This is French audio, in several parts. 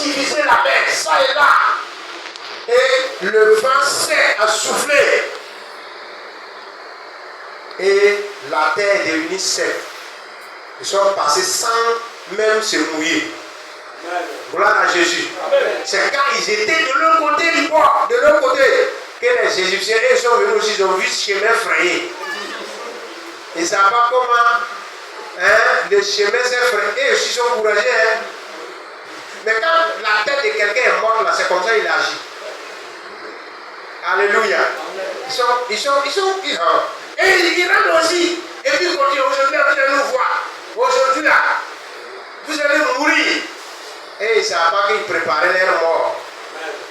diviser la mer, ça et là. Et le vent s'est à souffler. Et la terre est devenue sèche. Ils sont passés sans même se mouiller. Gloire à Jésus. C'est quand ils étaient de l'autre côté du port, de l'autre côté, que les Égyptiens ils sont venus aussi, ils ont vu ce chemin frayé. Ils ne savent pas comment le chemin s'est frayé. Et aussi sont courageux. Mais quand la tête de quelqu'un est morte, là, c'est comme ça qu'il agit. Alléluia. Ils sont et ils rentrent aussi. Et puis ils continuent. Aujourd'hui, vous allez nous voir. Aujourd'hui, là, vous allez mourir. Et ils ne savaient pas qu'ils préparaient leur mort.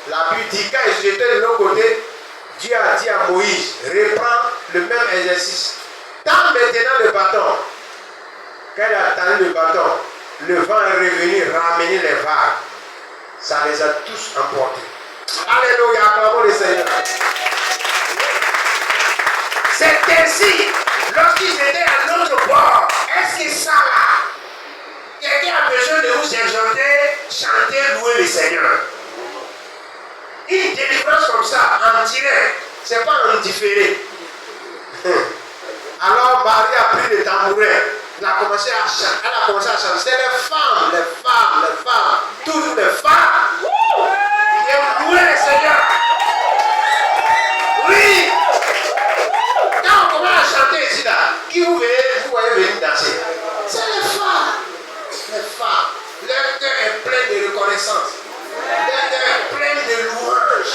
La Bible dit, quand ils étaient de l'autre côté, Dieu a dit à Moïse, reprends le même exercice. Tends maintenant le bâton. Quand il a tendu le bâton, le vent est revenu ramener les vagues. Ça les a tous emportés. Alléluia, acclamons le Seigneur. C'est ainsi, lorsqu'ils étaient à notre bord, est-ce que ça là, quelqu'un a besoin de vous exhorter, chanter, louer le Seigneur? Une délivrance comme ça, en direct, ce n'est pas en différé. Alors Marie a pris le tambourin, elle a commencé à chanter. C'est les femmes, toutes les femmes. Qui aiment louer le Seigneur. Oui. Quand on commence à chanter ici, là, qui vous voyez venir danser? C'est les femmes. Les femmes. Leur cœur est plein de reconnaissance. Leur cœur est plein de louanges.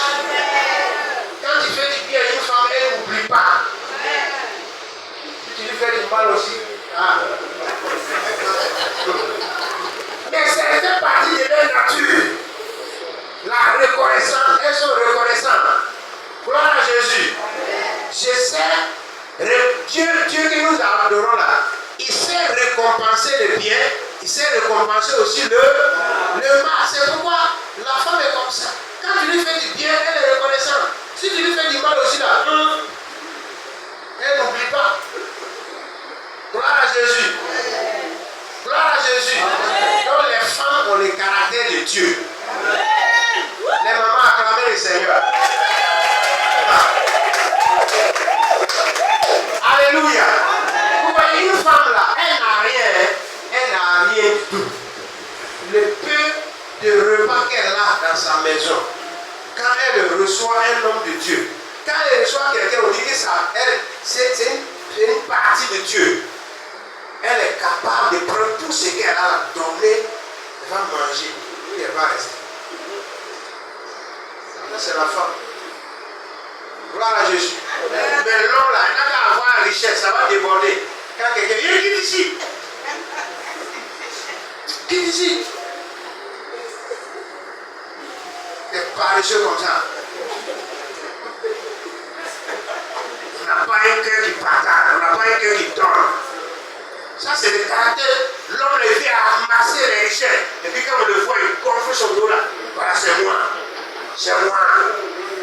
Quand tu fais du bien à une femme, elle n'oublie pas. Si tu lui fais du mal aussi. Mais ça fait partie de leur nature. La reconnaissance, elles sont reconnaissantes. Gloire à Jésus. Je sais, Dieu que nous adorons là, il sait récompenser le bien, il sait récompenser aussi le mal. C'est pourquoi la femme est comme ça. Quand tu lui fais du bien, elle est reconnaissante. Si tu lui fais du mal aussi là, elle n'oublie pas. Gloire à Jésus. Gloire à Jésus. Donc les femmes ont le caractère de Dieu. Les mamans acclament le Seigneur. Alléluia. Vous voyez une femme là, elle n'a rien du tout. Le peu de repas qu'elle a dans sa maison, quand elle reçoit un homme de Dieu, quand elle reçoit quelqu'un, on dit que ça, c'est une partie de Dieu. Elle est capable de prendre tout ce qu'elle a donné, elle va manger, et elle va rester. Ça, c'est la femme. Gloire à Jésus. Mais l'homme là, quand il va avoir la richesse, ça va déborder. Quand quelqu'un vient, quitte ici. Quitte ici. Des paresseux comme ça. On n'a pas un cœur qui partage, on n'a pas un cœur qui donne. Ça, c'est le caractère. L'homme le fait amasser les richesses. Et puis quand on le voit, il gonfle son dos là. Voilà, c'est moi. C'est moi.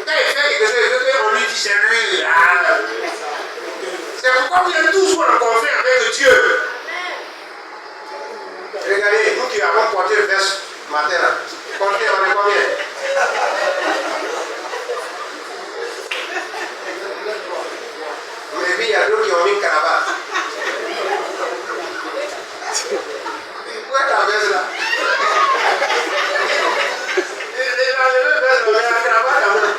Quand il fait quelque chose, il veut qu'on lui dise c'est lui. C'est pourquoi vous êtes tous en conflit avec Dieu. Regardez, nous qui avons porté le verset matin là. Comptez, on est combien? Mais puis il y a d'autres qui ont mis une cravate. Pourquoi ta veste là? Il a levé le veste, mais la cravate quand même.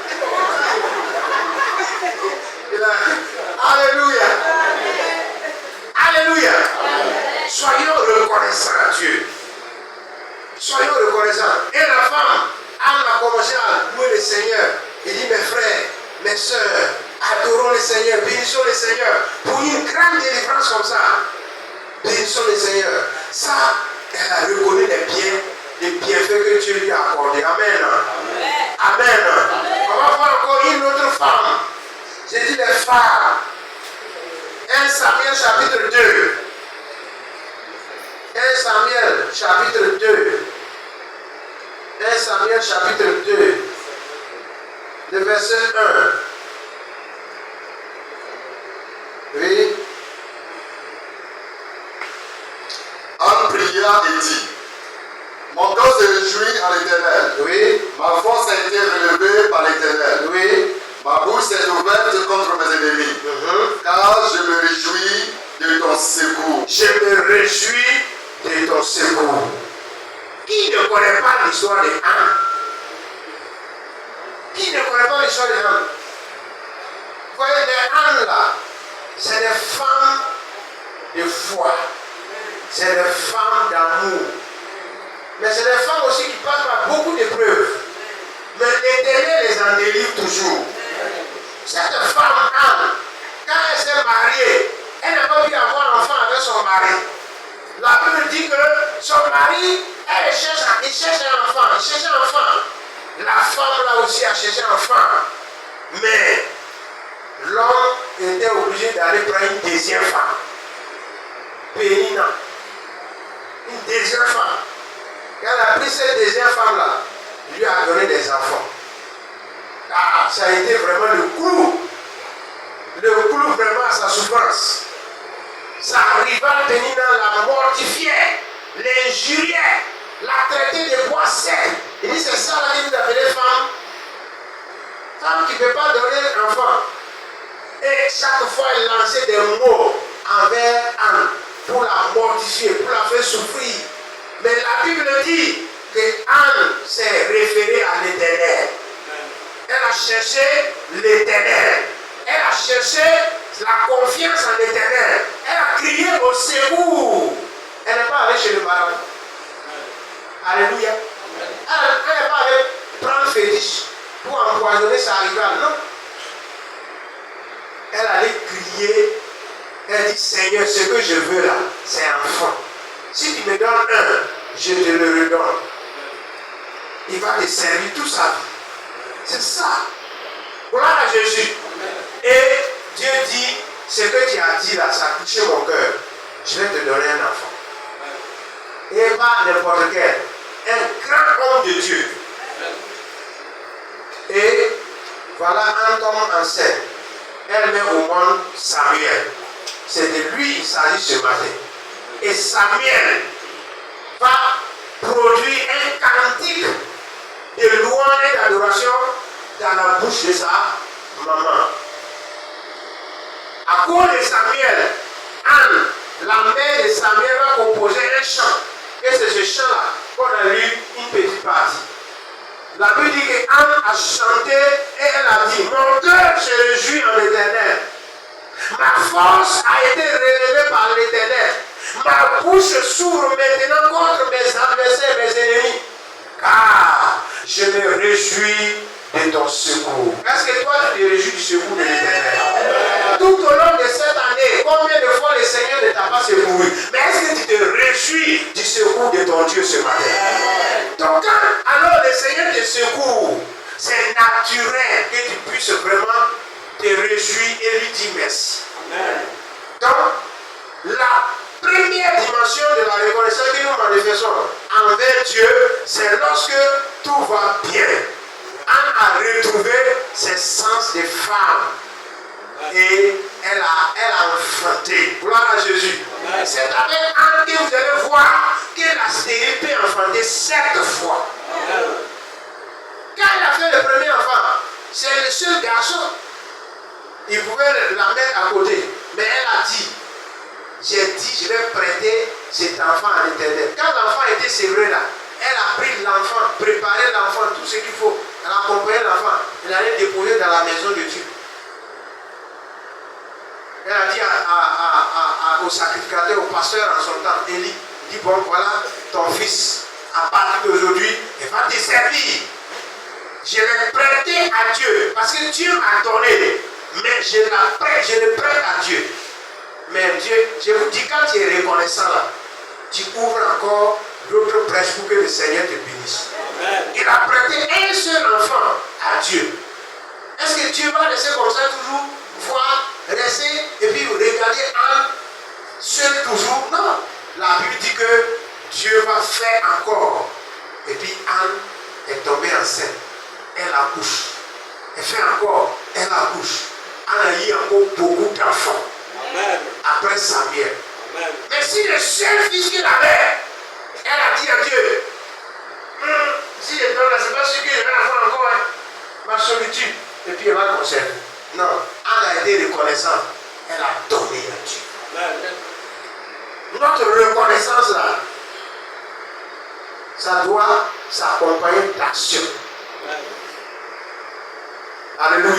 Alléluia. Alléluia. Soyons reconnaissants à Dieu. Soyons reconnaissants. Et la femme, elle a commencé à louer le Seigneur. Il dit, mes frères, mes soeurs, adorons le Seigneur, bénissons le Seigneur. Pour une grande délivrance comme ça, bénissons le Seigneur. Ça, elle a reconnu les bienfaits que Dieu lui a accordés. Amen. Amen. On va voir encore une autre femme. J'ai dit les femmes. 1 Samuel chapitre 2. 1 Samuel chapitre 2. 1 Samuel chapitre 2. Le verset 1. Oui. Anne pria et dit, mon cœur se réjouit dans l'Éternel. Oui. Ma force a été relevée par l'Éternel. Oui. Ma bouche s'est ouverte contre mes ennemis. Car je me réjouis de ton secours. Je me réjouis de ton secours. Qui ne connaît pas l'histoire de Anne? Qui ne connaît pas l'histoire de Anne? Vous voyez, les Anne là, c'est des femmes de foi. C'est des femmes d'amour. Mais c'est des femmes aussi qui passent par beaucoup d'épreuves. Mais l'Éternel les en délivre toujours. Cette femme, Anne, quand elle s'est mariée, elle n'a pas pu avoir un enfant avec son mari. La Bible dit que son mari, il cherche un enfant. La femme là aussi a cherché un enfant. Mais l'homme était obligé d'aller prendre une deuxième femme. Pénina. Une deuxième femme. Quand elle a pris cette deuxième femme là, lui a donné des enfants. Ah, ça a été vraiment le clou vraiment à sa souffrance. Sa rivale Pénina la mortifiait, l'injuriait, la traitait de bois sec. Il dit c'est ça là qu'il nous appelait femme. Femme qui ne peut pas donner un enfant. Et chaque fois elle lançait des mots envers Anne pour la mortifier, pour la faire souffrir. Mais la Bible dit que Anne s'est référée à l'Éternel. Elle a cherché l'Éternel. Elle a cherché la confiance en l'Éternel. Elle a crié au secours. Elle n'est pas allée chez le marabout. Alléluia. Elle n'est pas allée prendre fétiche pour empoisonner sa rivale. Non. Elle allait crier. Elle dit, Seigneur, ce que je veux là, c'est un enfant. Si tu me donnes un, je te le redonne. Il va te servir toute sa vie. C'est ça. Gloire à Jésus. Et Dieu dit, ce que tu as dit là, ça a touché mon cœur. Je vais te donner un enfant. Et pas n'importe quel. Un grand homme de Dieu. Et voilà un homme enceinte. Elle met au monde Samuel. C'est de lui il s'agit ce matin. Et Samuel va produire un cantique de louange et d'adoration dans la bouche de sa maman. À cause de Samuel, Anne, la mère de Samuel, va composer un chant. Et c'est ce chant-là qu'on a lu une petite partie. La Bible dit qu'Anne a chanté et elle a dit, mon cœur se réjouit en l'Éternel. Ma force a été relevée par l'Éternel. Ma bouche s'ouvre maintenant contre mes adversaires, mes ennemis. Car je me réjouis de ton secours. Est-ce que toi tu te réjouis du secours de l'Éternel? Tout au long de cette année, combien de fois le Seigneur ne t'a pas secouru? Mais est-ce que tu te réjouis du secours de ton Dieu ce matin? Donc quand alors le Seigneur te secourt, c'est naturel que tu puisses vraiment te réjouir et lui dire merci. Amen. Donc, la première dimension de la reconnaissance que nous manifestons envers Dieu, c'est lorsque tout va bien. Anne a retrouvé ses sens de femme et elle a enfanté. Gloire à Jésus. C'est avec Anne que vous allez voir que la stérilité peut enfanter 7 fois. Quand elle a fait le premier enfant, c'est le seul garçon. Il pouvait la mettre à côté. Mais elle a dit, j'ai dit, je vais prêter cet enfant à l'Éternel. Quand l'enfant était sévré là, elle a pris l'enfant, préparé l'enfant, tout ce qu'il faut. Elle a accompagné l'enfant. Elle allait déposer dans la maison de Dieu. Elle a dit au sacrificateur, au pasteur en son temps, Élie, il dit, bon voilà ton fils, à partir d'aujourd'hui, il va te servir. Je l'ai prêté à Dieu, parce que Dieu m'a donné, mais je le prête à Dieu. Mais Dieu, je vous dis, quand tu es reconnaissant là, tu ouvres encore d'autres brèches pour que le Seigneur te bénisse. Amen. Il a prêté un seul enfant à Dieu. Est-ce que Dieu va laisser comme ça toujours voir, rester et puis regarder Anne seul toujours? Non. La Bible dit que Dieu va faire encore. Et puis Anne est tombée enceinte. Elle accouche. Elle fait encore. Elle accouche. Anne a eu encore beaucoup d'enfants. Amen. Après Samuel. Amen. Mais si le seul fils qu'il avait, elle a dit à Dieu, donne, c'est pas ce qu'il va avoir encore. Hein. Ma solitude. Et puis elle va conserver. Non. Anne a été reconnaissante. Elle a donné à Dieu. Notre reconnaissance là, ça doit s'accompagner d'action. Alléluia.